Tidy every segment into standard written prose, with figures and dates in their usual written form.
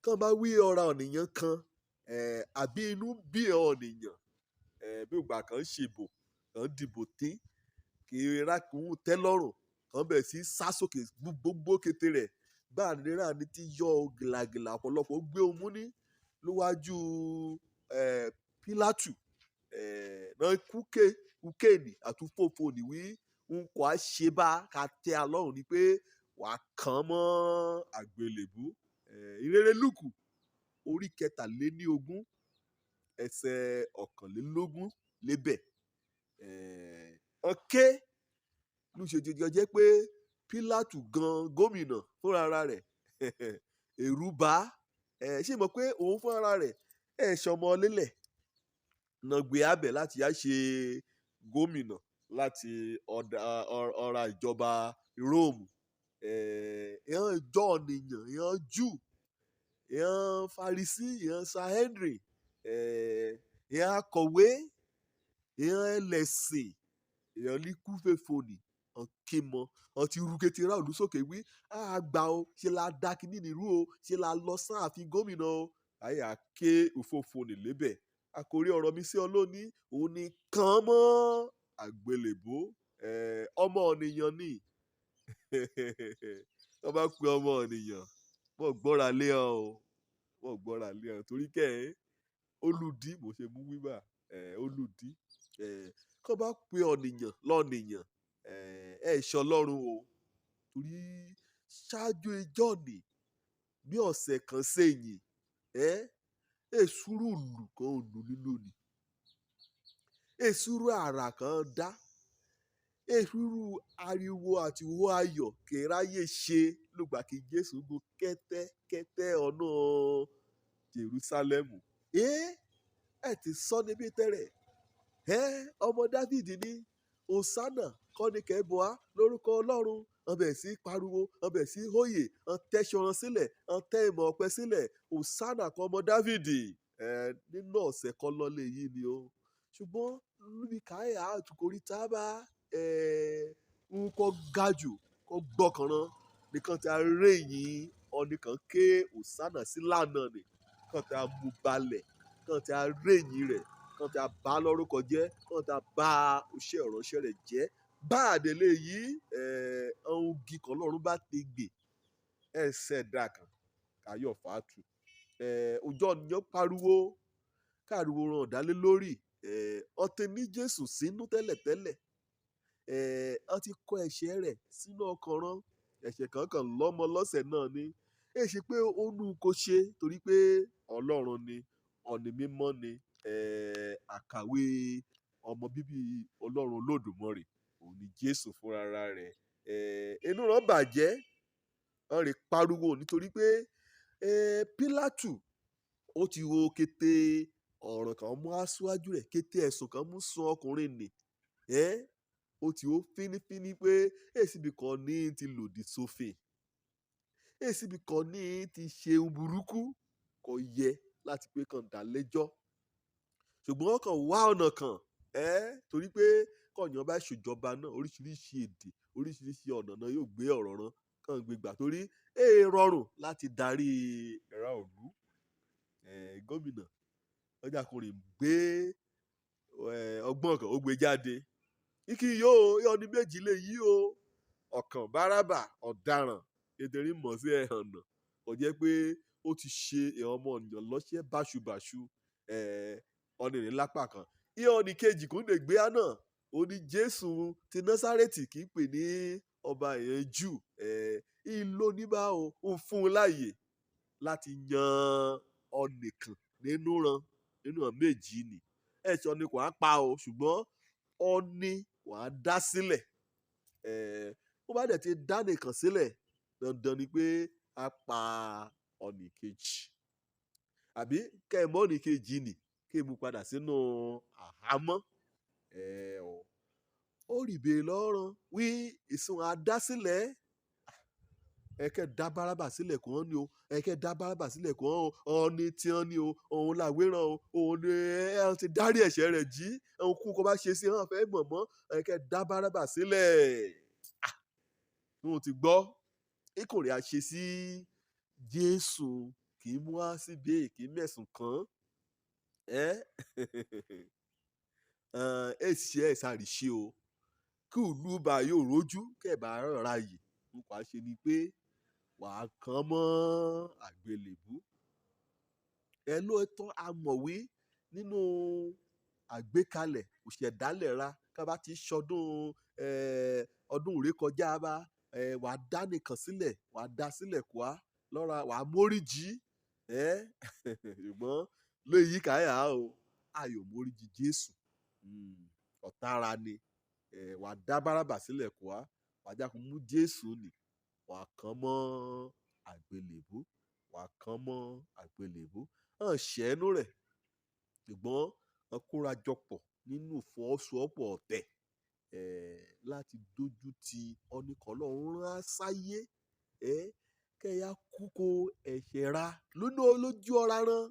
kán bá wí ọ̀ra ọ̀nìyàn kan àbí inú bí ọ̀nìyàn bí ìgbà kan ṣèbò kan dìbò tín kì í rákùn tẹ́ lọ́rùn kan bẹ̀rẹ̀ sí sá sókè gbogbo kété rẹ̀ bá àdéhà ní ti yọ gìlàgìlà ọ̀pọ̀lọpọ̀ gbé omú ní lówájú Pílátù náà kúkèènì àtúfòfò níwí ń kọ́ á ṣe bá ká tẹ́ a lọ́rùn ni pé wàá kàn án mọ́ àgbélébú ìrere Lúùkù orí 23 ẹsẹ̀ 21 lébẹ̀ ọ̀kẹ́ ló ṣe jẹ́ pé Pílátù gan gómìnà fúnra rẹ̀ ẹ̀rù bà ṣé mọ̀ pé òun fúnra rẹ̀ ṣọmọ lélẹ̀ nàgbé abẹ láti yá ṣe gómìnà láti ọ̀ra ìjọba Róòmù ìyẹn ìjọ ọ̀nìyàn ìyẹn jù ìyẹn Farisí ìyẹn Sanhedrin ìyẹn akọ̀wé ìyẹn ẹlẹ́sìn ìyẹn líkúfèfòní ọ̀kẹ́mọ ọtí rúkẹ́tì ra olùsókè wí àgbà o ṣe la dá kínní nírú o ṣe la lọ sáàfin gómìnà o ayé àké òfófóní lébẹ̀ àkórí ọ̀rọ̀ mi sí ọ lónìí òun ni kàn mọ́ àgbélébó ọmọ ènìyàn ni wọ́n bá pe ọmọ ènìyàn wọ́n gbọ́ra lé ọ o wọ́n gbọ́ra lé ọ torí kẹ́ ẹ́ olùdí mo ṣe mú wíwà olùdí kọ́ bá pe ọ̀nìyàn lọ́nìyàn ṣọ lọ́rùn o torí ṣáájú ìjọ ni bí ọ̀sẹ̀ kan sẹ́yìn èsúrú ìlú kan ò lù nínú ni èsúrú àrà kan dá èsúrú ariwo àti owó ayọ̀ kẹráyè ṣe lùgbà kí Jésù gun kẹ́tẹ́kẹ́tẹ́ ọ̀nà Jerúsálẹ́mù ti sọ níbi tẹ́rẹ̀ ọmọ Dáfídì ní Hòsánà kọ́ni kẹ́bọ̀á lórúkọ Ọlọ́run ọbẹ̀ sí pariwo ọbẹ̀ sí hóyè ọ̀tẹ́sọ̀rọ̀ sílẹ̀ ọ̀tẹ́ ìmọ̀ ọ̀pẹ sílẹ̀ Hòsánà kọ́ ọmọ Dáfídì nínú ọ̀sẹ̀ kan lọ́lẹ̀ yìí ni o ṣùgbọ́n níbi káyà àtúkòrí tábà ń kọ́ gajù kọ́ gbọ́kànrán nìkan tí a rẹ̀yìn ọ̀nìkan ké Hòsánà sí lánàá ni kàn tí a mú balẹ̀ kàn tí a rẹ̀yìn rẹ̀ kàn tí a bá lórúkọ jẹ́ kàn tí a bá iṣẹ́ ìránṣẹ́ rẹ̀ jẹ́ bá àdélé yìí ohun igi kan lọ́run bá ti gbè ẹsẹ̀ dàkàn káyọ̀ fàátù ọjọ́ ènìyàn pariwo káàriwo ràn dálé lórí ọtí ní Jésù sínú tẹ́lẹ̀tẹ́lẹ̀ wọ́n ti kọ ẹ̀ṣẹ̀ rẹ̀ sínú ọkàn rán ẹ̀ṣẹ̀ kankan lọ́mọ lọ́sẹ̀ náà ni ṣe pé ó nù kó ṣe torí pé Ọlọ́run ni ọ̀nì mímọ́ ni àkàwé ọmọ bíbí Ọlọ́run Olódùmarè òun ni Jésù fúnra rẹ̀ inú rẹ̀ bàjẹ́ wọ́n rè pariwo nítorí pé Pílátù ó ti wo kété ọ̀rọ̀ kan mú aṣáájú rẹ̀ kété ẹ̀sùn kan mú sun ọkùnrin nì ó ti ó fínífíní pé èsìbì kan ní ti lòdì sófin èsìbì kan ní ti ṣe burúkú kò yẹ láti pé kàn dá lẹ́jọ́ ṣùgbọ́n wọ́n kàn wá ọ̀nà kan torí pé kọ̀yàn bá ṣèjọba náà oríṣiríṣi èdè oríṣiríṣi ọ̀nà náà yóò gbé ọ̀rọ̀ rán kàn gbé gbà torí rọrùn láti darí ẹ̀rọ òlú gómìnà ọjà kò rè gbé ọgbọ́n kan ó gbé jáde ikí yóò yọni méjì lè yí o ọ̀kan báràbà ọ̀daràn ètèrè mọ̀ sí ẹ̀hànà kò jẹ́ pé ó ti ṣe ọmọ ènìyàn lọ́ṣẹ́ báṣubàṣu ọ̀nìrìn lápá kan iye ọ̀nì kejì kò lè gbé àná ó ní Jésù ti Násárẹ́tì kì í pè ní ọba èèyàn jù ìlò níbà ó fún un láàyè láti yan ọ̀nìkan nínú méjì ni ẹ̀ṣọ́ ni kò á pa o ṣùgbọ́n ọ̀nì wà á dá sílẹ̀ ó bá dẹ̀ ti dá nìkan sílẹ̀ dandan ni pé a pa ọ̀nì kejì àbí kẹ́ẹ̀mọ́ ọ̀nì kejì ni kéèmù padà sínú àhámọ́ ó rìbè lọ́rùn wí ìsún àdásílẹ̀ ẹ̀kẹ́ dá Bárábà sílẹ̀ kò hàn ní o ẹ̀kẹ́ dá Bárábà sílẹ̀ kò hàn o ọ̀ọ́ni tí hàn ní o òun làwéràn o òun ni ẹ̀ ti dárí ẹ̀ṣẹ̀ rẹ̀ jí òun kú kó bá ṣe sí hàn fẹ́ mọ̀ mọ́ ẹ̀kẹ́ dá Bárábà sílẹ̀ wọn ti gbọ́ ìkòrè àṣẹ sí Jésù kì í mú wá síbi kì í mẹ̀sùn kàn èsì ẹ̀ ṣàrìṣe o kí ìlú bá yóò rójú kẹ̀bà rọra yìí nípa ṣe ni pé wàá kàn mọ́ àgbélébú ẹ lóòótọ́ amọ̀wé nínú àgbékalẹ̀ òṣèdálẹ̀ ra ká bá ti ṣọdún ọdún ìrékọjá bá wàá dá nìkan sílẹ̀ wàá dá sílẹ̀ kó a lọ́ra wàá mórí jí ṣùgbọ́n lóyìí káyà o ayò mórí jí Jésù ọ̀tára ni wàá dá Bárábà sílẹ̀ kó a wàá jákun mú Jésù nì wàá kàn mọ́ àgbélébú wàá kàn mọ́ àgbélébú hàn ṣẹ́nu rẹ̀ ṣùgbọ́n wọ́n kóra jọpọ̀ nínú ìfọwọ́sowọ́pọ̀ ọ̀tẹ̀ láti dójú ti ọ̀nìkan lọ́run rán sáyé kẹ́yà kúkọ ẹ̀ṣẹ̀ ra lójú ọ̀ra rán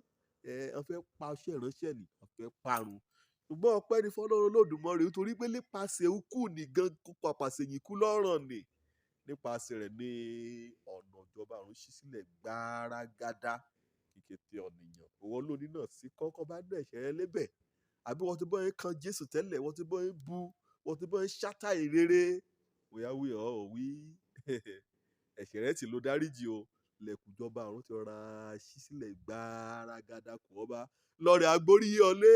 wọ́n fẹ́ pa ọṣẹ́ ìránṣẹ́ ni wọ́n fẹ́ parun ṣùgbọ́n ọpẹ́ ní fọlọ́run Olódùmarè nítorí pé nípasẹ̀ ikú nìgan kópa pàṣẹ yìí kú lọ́rùn ni nípasẹ̀ rẹ̀ ní ọ̀nà ìjọba ọ̀run ṣí sílẹ̀ gbárágádá kíkété ọ̀nìyàn owó lónìí náà sí kọ́kọ́ bá dẹ̀ ẹ̀ṣẹ̀ lébẹ̀ àbí wọ́n ti bọ́ yẹn kan Jésù tẹ́lẹ̀ wọ́n ti bọ́ yẹn bu wọ́n ti bọ́ yẹn ṣátá ìrere òyà wí ọ̀ wí ẹ̀ṣẹ̀ rẹ̀ ti lo dáríjì o lẹ̀kùn ìjọba ọ̀run ti rọra ṣí sílẹ̀ gbárágádá kù ọba lọ́rẹ̀ agbórí ọlé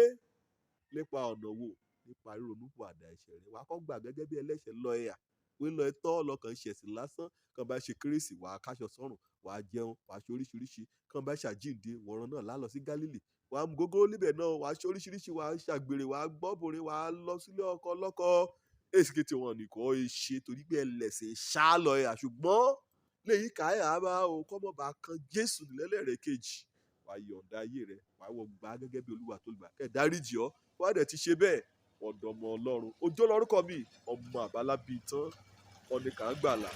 nípa ọ̀nà wo nípa ríronúpọ̀ àdá ẹ̀ṣẹ̀ rẹ̀ wàá kọ́ gbà gẹ́gẹ́ bí ẹlẹ́ṣẹ̀ lọ ẹ̀yà pé lọ ẹtọ́ lọkàn ṣẹ̀sìn lásán kan bá ṣe kérésì wàá káṣọ sọ́rùn wàá jẹun wàá ṣe oríṣiríṣi kan bá ṣàjíǹde wọ̀ràn náà lálọ sí Gálílì wàá mú gógóró níbẹ̀ náà wàá ṣe oríṣiríṣi wàá ṣàgbèrè wàá gbọ́bùnrin wàá lọ sílé ọkọ lọ́kọ èsìkè tí wọn nìkan ṣe torí pé ẹlẹ́sìn ṣá lọ ẹ̀yà ṣùgbọ́n lèyí káyà bá o kọ́mọ́ bá kan Jésù nílẹ̀lẹ́rẹ̀ kejì wàá yọ̀ǹda ayé rẹ̀ wàá wọ gbà gẹ́gẹ́ bí Olúwa tó gbà kẹ́ dáríjì ọ́ wàá dẹ̀ ti ṣe bẹ́ẹ̀ ọ̀dọ́mọ Ọlọ́run Òjó lórúkọ mi ọmọ àbálábí tán ọ̀nì kà ń gbàlà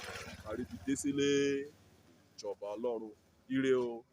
àríbi dé sílé ìjọba Ọlọ́run ire o.